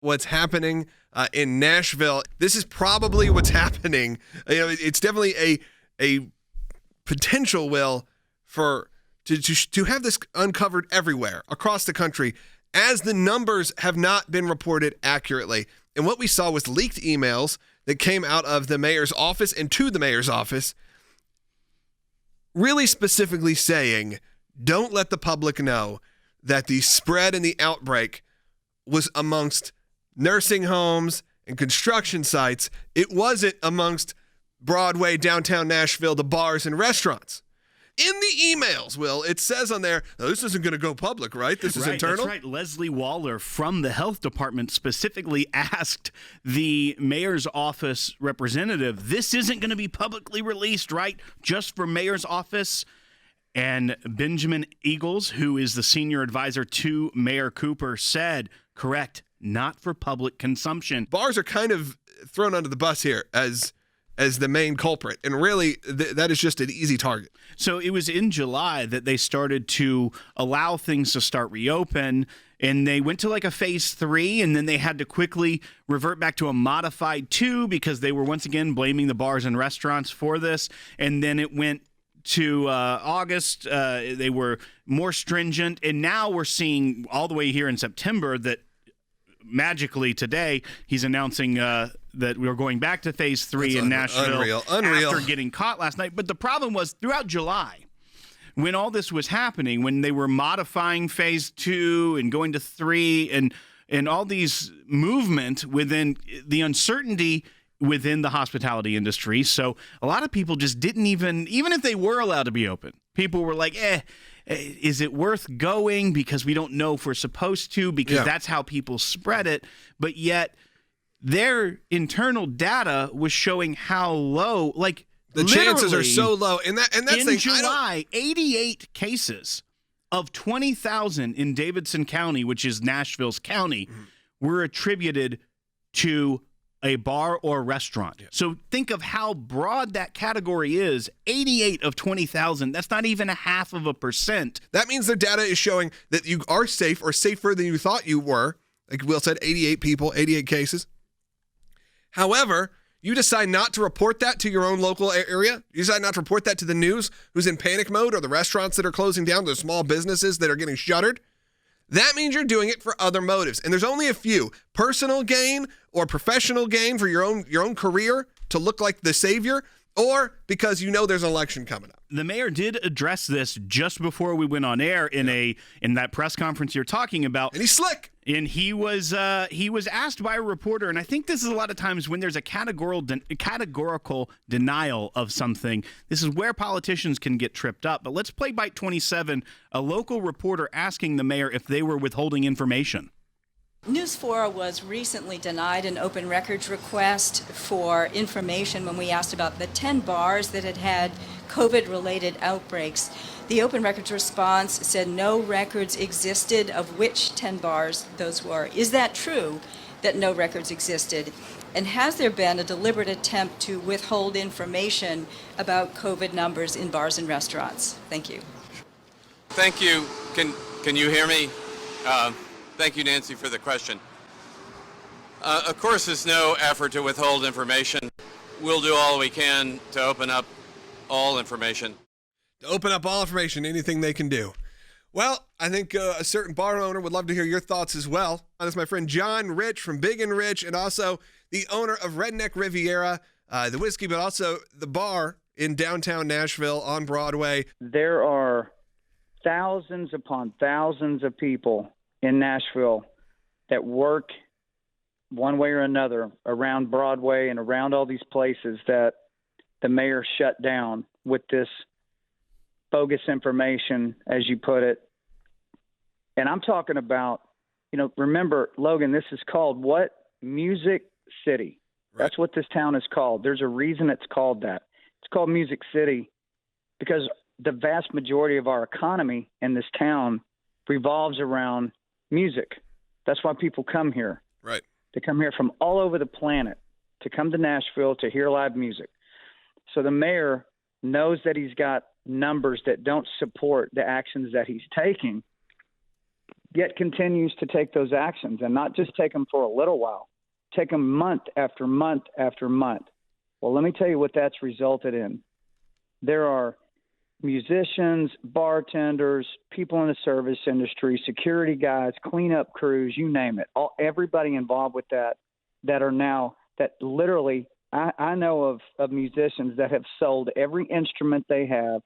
what's happening in Nashville. This is probably what's happening. It's definitely a potential, Will, for to have this uncovered everywhere across the country, as the numbers have not been reported accurately. And what we saw was leaked emails that came out of the mayor's office and to the mayor's office, really specifically saying, don't let the public know that the spread and the outbreak was amongst nursing homes and construction sites. It wasn't amongst Broadway, downtown Nashville, the bars and restaurants. In the emails, Will, it says on there, oh, this isn't going to go public, right? This is internal? That's right. Leslie Waller from the health department specifically asked the mayor's office representative, this isn't going to be publicly released, right? Just for mayor's office. And Benjamin Eagles, who is the senior advisor to Mayor Cooper, said, correct, not for public consumption. Bars are kind of thrown under the bus here as the main culprit. And really, that is just an easy target. So it was in July that they started to allow things to start reopen, and they went to like a phase 3, and then they had to quickly revert back to a modified 2 because they were once again blaming the bars and restaurants for this. And then it went to August. They were more stringent, and now we're seeing all the way here in September that magically today he's announcing that we're going back to phase 3 in Nashville after getting caught last night. But the problem was throughout July, when all this was happening, when they were modifying phase 2 and going to 3 and all these movement within the uncertainty within the hospitality industry. So a lot of people just didn't even if they were allowed to be open, people were like, is it worth going because we don't know if we're supposed to, because that's how people spread it. But yet their internal data was showing how low, like the chances are so low. And that's in July, 88 cases of 20,000 in Davidson County, which is Nashville's county, were attributed to a bar or restaurant. Yeah. So think of how broad that category is. 88 of 20,000. That's not even 0.5%. That means their data is showing that you are safe or safer than you thought you were. Like Will said, 88 people, 88 cases. However, you decide not to report that to your own local area. You decide not to report that to the news, who's in panic mode, or the restaurants that are closing down, the small businesses that are getting shuttered. That means you're doing it for other motives. And there's only a few: personal gain or professional gain for your own career to look like the savior, or because you know there's an election coming up. The mayor did address this just before we went on air in that press conference you're talking about. And he's slick. And he was asked by a reporter, and I think this is a lot of times when there's a categorical denial of something, this is where politicians can get tripped up. But let's play Bite 27, a local reporter asking the mayor if they were withholding information. News 4 was recently denied an open records request for information when we asked about the 10 bars that had had COVID-related outbreaks. The open records response said no records existed of which 10 bars those were. Is that true, that no records existed? And has there been a deliberate attempt to withhold information about COVID numbers in bars and restaurants? Thank you. Thank you. Can you hear me? Thank you, Nancy, for the question. Of course, there's no effort to withhold information. We'll do all we can to open up all information. To open up all information, anything they can do. Well, I think a certain bar owner would love to hear your thoughts as well. That's my friend John Rich from Big and Rich, and also the owner of Redneck Riviera, the whiskey, but also the bar in downtown Nashville on Broadway. There are thousands upon thousands of people in Nashville that work one way or another around Broadway and around all these places that the mayor shut down with this bogus information, as you put it. And I'm talking about, remember, Logan, this is called what? Music City. Right. That's what this town is called. There's a reason it's called that. It's called Music City because the vast majority of our economy in this town revolves around music. That's why people come here. Right. They come here from all over the planet to come to Nashville to hear live music. So the mayor knows that he's got numbers that don't support the actions that he's taking. yet continues to take those actions, and not just take them for a little while, take them month after month after month. Well, let me tell you what that's resulted in. There are musicians, bartenders, people in the service industry, security guys, cleanup crews, you name it, everybody involved with that are now, that literally, I know of musicians that have sold every instrument they have,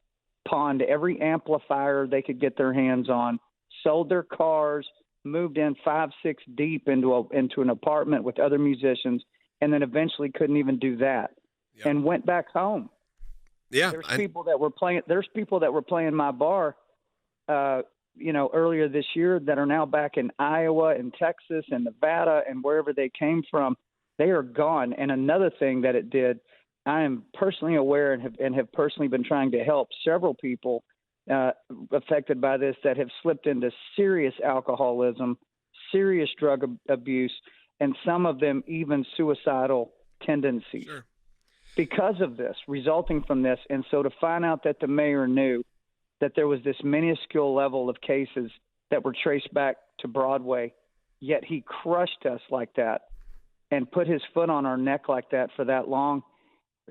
pawned every amplifier they could get their hands on, sold their cars, moved in 5-6 deep into an apartment with other musicians, and then eventually couldn't even do that, and went back home. Yeah, There's people that were playing my bar, earlier this year that are now back in Iowa and Texas and Nevada and wherever they came from. They are gone. And another thing that it did, I am personally aware and have personally been trying to help several people affected by this that have slipped into serious alcoholism, serious drug abuse, and some of them even suicidal tendencies. Sure. Because of this, resulting from this. And so to find out that the mayor knew that there was this minuscule level of cases that were traced back to Broadway, yet he crushed us like that and put his foot on our neck like that for that long,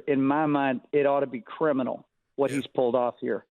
in my mind, it ought to be criminal what he's pulled off here.